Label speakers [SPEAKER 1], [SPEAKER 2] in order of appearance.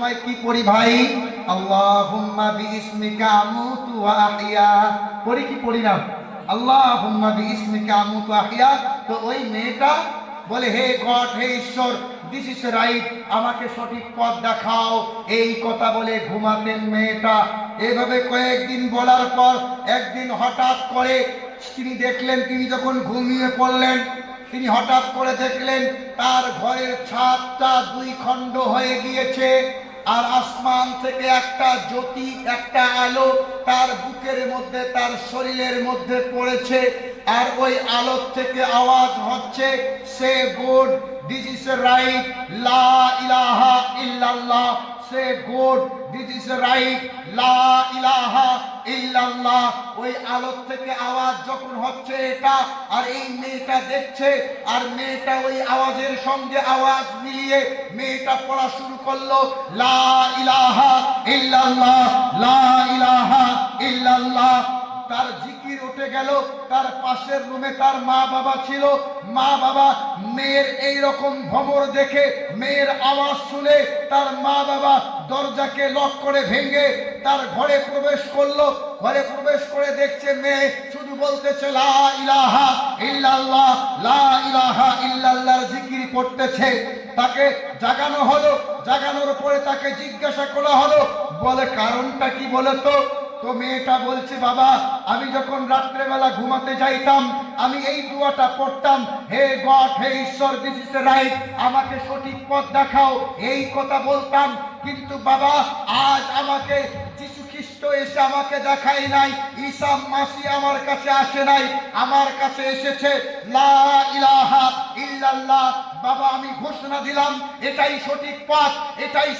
[SPEAKER 1] সময় কি পড়ি ভাই? আল্লাহুম্মা বিইসমিকা আমুতু ওয়া আহইয়া পড়ি কি পড়ি না? আল্লাহুম্মা বিইসমিকা আমুতু ওয়া আহইয়া। তো ওই মেয়েটা বলে, হে গড, হে ঈশ্বর, দিস ইজ রাইট, আমাকে সঠিক পথ দেখাও, এই কথা বলে ঘুমাতেন মেয়েটা। এভাবে কয়েকদিন বলার পর একদিন হঠাৎ করে তিনি দেখলেন, তিনি যখন ঘুমিয়ে পড়লেন, তিনি হঠাৎ করে দেখলেন তার ঘরের ছাদটা দুই খণ্ড হয়ে গিয়েছে, আর আসমান থেকে একটা জ্যোতি, একটা আলো তার বুকের মধ্যে, তার শরীরের মধ্যে পড়েছে। আর ওই আলো থেকে আওয়াজ হচ্ছে, সে গুড, দিস ইজ রাইট, লা ইলাহা ইল্লাল্লাহ, সে গুড, দিস ইজ রাইট, লা ইলাহা ইল্লাল্লাহ। ওই আলো থেকে আওয়াজ যখন হচ্ছে এটা, আর এই মেয়েটা দেখছে, আর মেয়েটা ওই আওয়াজের সঙ্গে আওয়াজ মিলিয়ে মেয়েটা পড়া শুরু করলো, লা ইলাহা ইল্লাল্লাহ, লা ইলাহা ইল্লাল্লাহ। তার জিকির উঠে গেল। তার পাশের রুমে তার মা বাবা ছিল। মা বাবা মেয়ের এই রকম ভ্রমর দেখে, মেয়ের আওয়াজ শুনে তার মা বাবা দরজাকে লক করে ভেঙে তার ঘরে প্রবেশ করলো। ঘরে প্রবেশ করে দেখছে মেয়ে শুধু বলতেছে লা ইলাহা ইল্লাল্লাহ, লা ইলাহা ইল্লাল্লাহর জিকির করতেছে। তাকে জাগানো হলো। জাগানোর পরে তাকে জিজ্ঞাসা করা হলো, বলে কারণটা কি বলে তো? তো মেয়েটা বলছে, বাবা, আমি যখন রাত্রেবেলা ঘুমাতে যাইতাম, আমি এই দোয়াটা পড়তাম, হে গড, হে ঈশ্বর, দিস ইজ রাইট, আমাকে সঠিক পথ দেখাও, এই কথা বলতাম। কিন্তু বাবা, আজ আমাকে যিশু খ্রিস্ট এসে আমাকে দেখায় নাই, ঈসা মাসিহ আমার কাছে আসে নাই, আমার কাছে এসেছে লা ইলাহা ইল্লাল্লাহ। বাবা, আমি ঘোষণা দিলাম, এটাই সঠিক পথ, এটাই